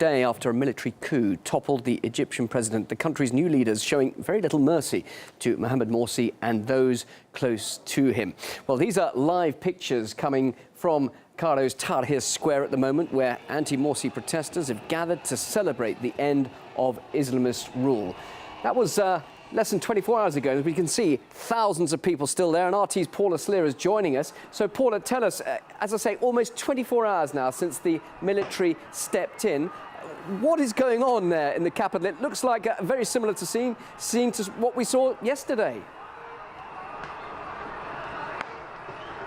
day after a military coup toppled the Egyptian president, the country's new leaders showing very little mercy to Mohamed Morsi and those close to him. Well, these are live pictures coming from Cairo's Tahrir Square at the moment, where anti-Morsi protesters have gathered to celebrate the end of Islamist rule. That was less than 24 hours ago. As we can see, thousands of people still there, and RT's Paula Sleer is joining us. So, Paula, tell us, as I say, almost 24 hours now since the military stepped in. What is going on there in the capital? It looks like very similar to seeing to what we saw yesterday.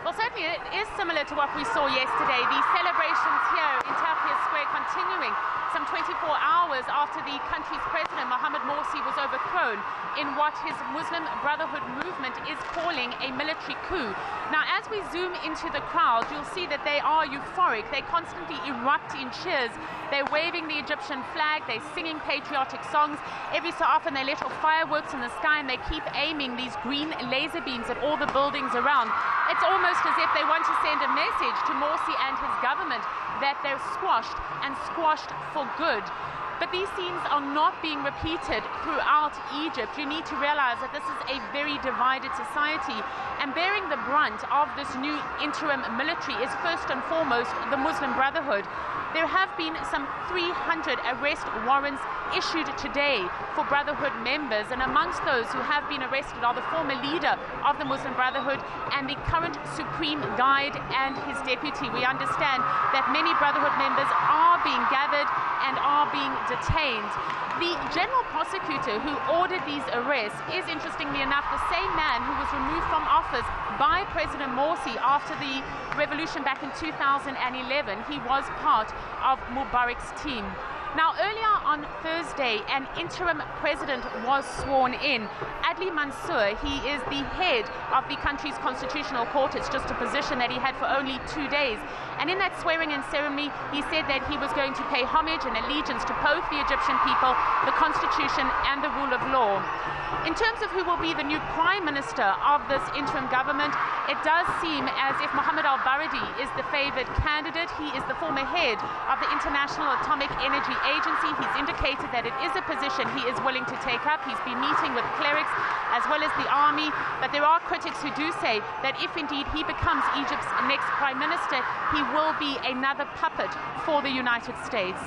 Well, certainly it is similar to what we saw yesterday. The celebrations here in Tahrir Square continuing some 24 hours after the country's president, Mohamed Morsi, was overthrown in what his Muslim Brotherhood movement is calling a military coup. Now, as we zoom into the crowd, you'll see that they are euphoric. They constantly erupt in cheers. They're waving the Egyptian flag. They're singing patriotic songs. Every so often, they let off fireworks in the sky, and they keep aiming these green laser beams at all the buildings around. It's almost as if they want to send a message to Morsi and his government that they're squashed, and squashed for good. But these scenes are not being repeated throughout Egypt. You need to realize that this is a very divided society, and bearing the brunt of this new interim military is first and foremost the Muslim Brotherhood. There have been some 300 arrest warrants issued today for Brotherhood members, and amongst those who have been arrested are the former leader of the Muslim Brotherhood and the current supreme guide and his deputy. We understand that many Brotherhood members are being gathered and are being detained. The general prosecutor who ordered these arrests is, interestingly enough, the same man who was removed from office by President Morsi after the revolution back in 2011. He was part of Mubarak's team. Now, earlier on Thursday, an interim president was sworn in. Adli Mansour, he is the head of the country's constitutional court. It's just a position that he had for only 2 days. And in that swearing-in ceremony, he said that he was going to pay homage and allegiance to both the Egyptian people, the constitution, and the rule of law. In terms of who will be the new prime minister of this interim government, it does seem as if Mohammed al-Baradi is the favored candidate. He is the former head of the International Atomic Energy Agency. He's indicated that it is a position he is willing to take up. He's been meeting with clerics as well as the army, but there are critics who do say that if indeed he becomes Egypt's next prime minister, he will be another puppet for the United States.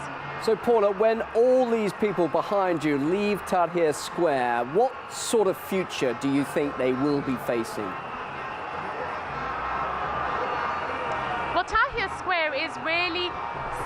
So, Paula, when all these people behind you leave Tahrir Square, what sort of future do you think they will be facing? Well, Tahrir Square is really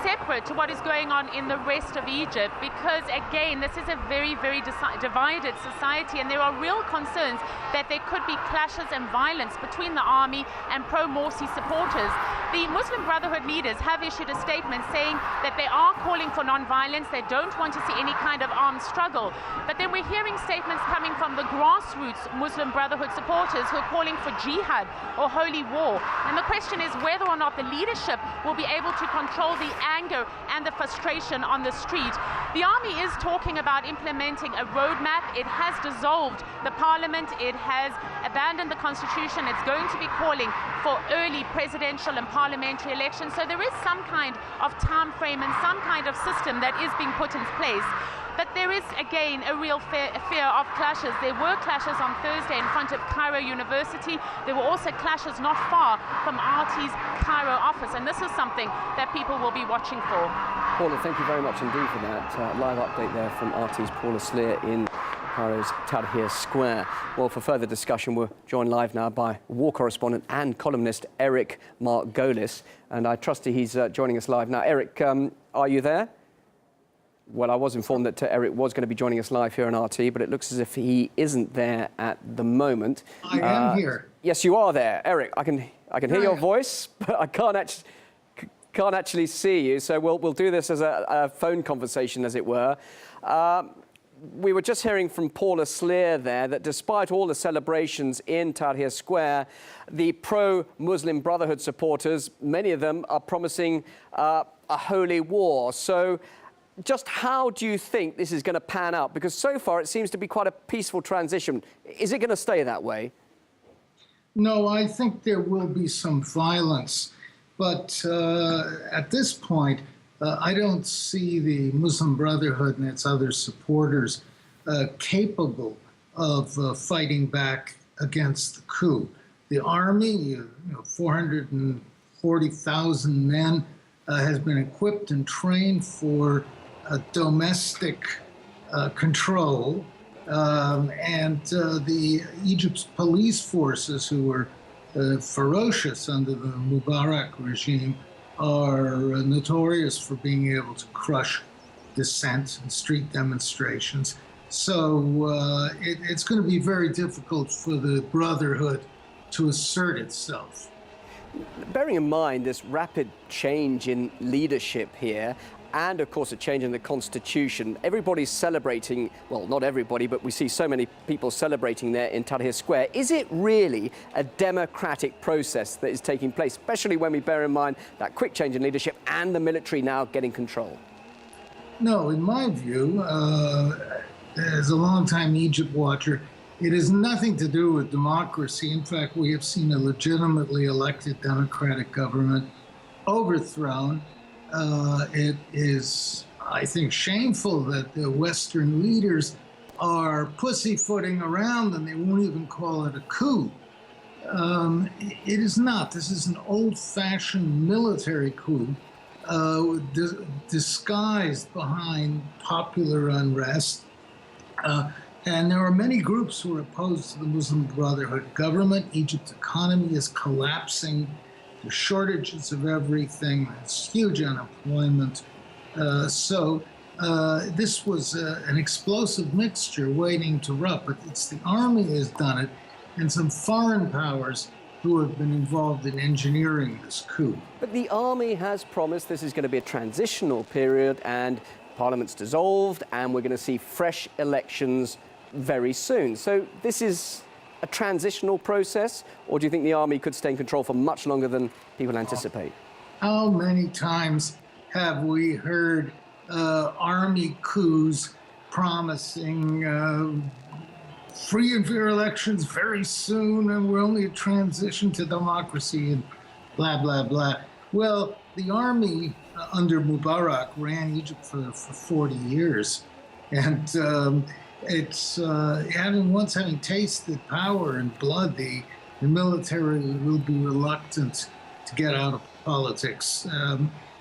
separate to what is going on in the rest of Egypt, because again, this is a very, very divided society, and there are real concerns that there could be clashes and violence between the army and pro-Morsi supporters. The Muslim Brotherhood leaders have issued a statement saying that they are calling for non-violence. They don't want to see any kind of armed struggle. But then we're hearing statements coming from the grassroots Muslim Brotherhood supporters who are calling for jihad or holy war. And the question is whether or not the leadership will be able to control the anger and the frustration on the street. The army is talking about implementing a roadmap. It has dissolved the parliament. It has abandoned the constitution. It's going to be calling for early presidential and parliamentary elections. So there is some kind of time frame and some kind of system that is being put in place. But there is, again, a real fear of clashes. There were clashes on Thursday in front of Cairo University. There were also clashes not far from RT's Cairo office. And this is something that people will be watching for. Paula, thank you very much indeed for that live update there from RT's Paula Sleer in Cairo's Tahrir Square. Well, for further discussion, we're joined live now by war correspondent and columnist Eric Margolis. And I trust he's joining us live now. Eric, are you there? Well, I was informed that Eric was going to be joining us live here on RT, but it looks as if he isn't there at the moment. I am here. Yes, you are there, Eric. I can hear your voice, but I can't actually see you. So we'll do this as a phone conversation, as it were. We were just hearing from Paula Sleer there that despite all the celebrations in Tahrir Square, the pro-Muslim Brotherhood supporters, many of them are promising a holy war. So just how do you think this is going to pan out? Because so far it seems to be quite a peaceful transition. Is it going to stay that way? No, I think there will be some violence. But at this point, I don't see the Muslim Brotherhood and its other supporters capable of fighting back against the coup. The army, 440,000 men, has been equipped and trained for domestic control. The Egypt's police forces, who were ferocious under the Mubarak regime, are notorious for being able to crush dissent and street demonstrations. So it's going to be very difficult for the Brotherhood to assert itself. Bearing in mind this rapid change in leadership here, and of course a change in the constitution, everybody's celebrating, well, not everybody, but we see so many people celebrating there in Tahrir Square. Is it really a democratic process that is taking place, especially when we bear in mind that quick change in leadership and the military now getting control? No, in my view, as a longtime Egypt watcher, it has nothing to do with democracy. In fact, we have seen a legitimately elected democratic government overthrown. It is, I think, shameful that the Western leaders are pussyfooting around and they won't even call it a coup. It is not. This is an old-fashioned military coup disguised behind popular unrest. And there are many groups who are opposed to the Muslim Brotherhood government. Egypt's economy is collapsing. There's shortages of everything. There's huge unemployment. This was an explosive mixture waiting to erupt. But it's the army has done it, and some foreign powers who have been involved in engineering this coup. But the army has promised this is going to be a transitional period, and Parliament's dissolved, and we're going to see fresh elections very soon. So this is a transitional process, or do you think the army could stay in control for much longer than people anticipate? How many times have we heard army coups promising free and fair elections very soon, and we're only a transition to democracy and blah, blah, blah. Well, the army under Mubarak ran Egypt for 40 years. And it's having tasted power and blood, the military will be reluctant to get out of politics.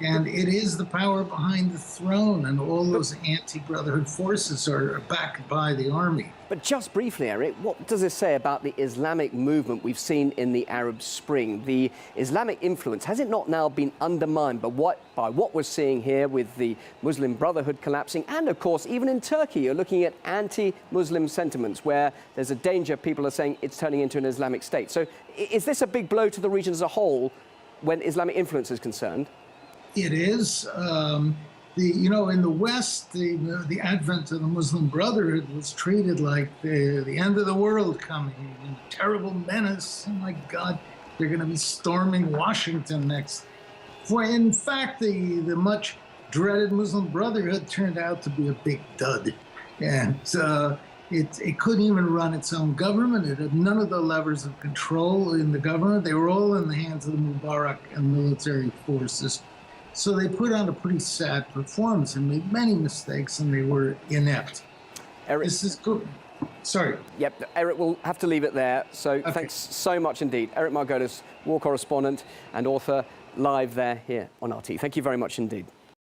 And it is the power behind the throne, and all those anti-Brotherhood forces are backed by the army. But just briefly, Eric, what does this say about the Islamic movement we've seen in the Arab Spring? The Islamic influence, has it not now been undermined by what we're seeing here with the Muslim Brotherhood collapsing? And of course, even in Turkey, you're looking at anti-Muslim sentiments where there's a danger, people are saying it's turning into an Islamic state. So is this a big blow to the region as a whole when Islamic influence is concerned? It is. In the West, the advent of the Muslim Brotherhood was treated like the end of the world coming, a terrible menace. Oh my God, they're going to be storming Washington next. In fact, the much dreaded Muslim Brotherhood turned out to be a big dud, and it couldn't even run its own government. It had none of the levers of control in the government. They were all in the hands of the Mubarak and military forces. So they put on a pretty sad performance and made many mistakes, and they were inept. Eric, this is good. Sorry. Yep, Eric, we'll have to leave it there. So Okay. Thanks so much indeed. Eric Margolis, war correspondent and author, live there here on RT. Thank you very much indeed.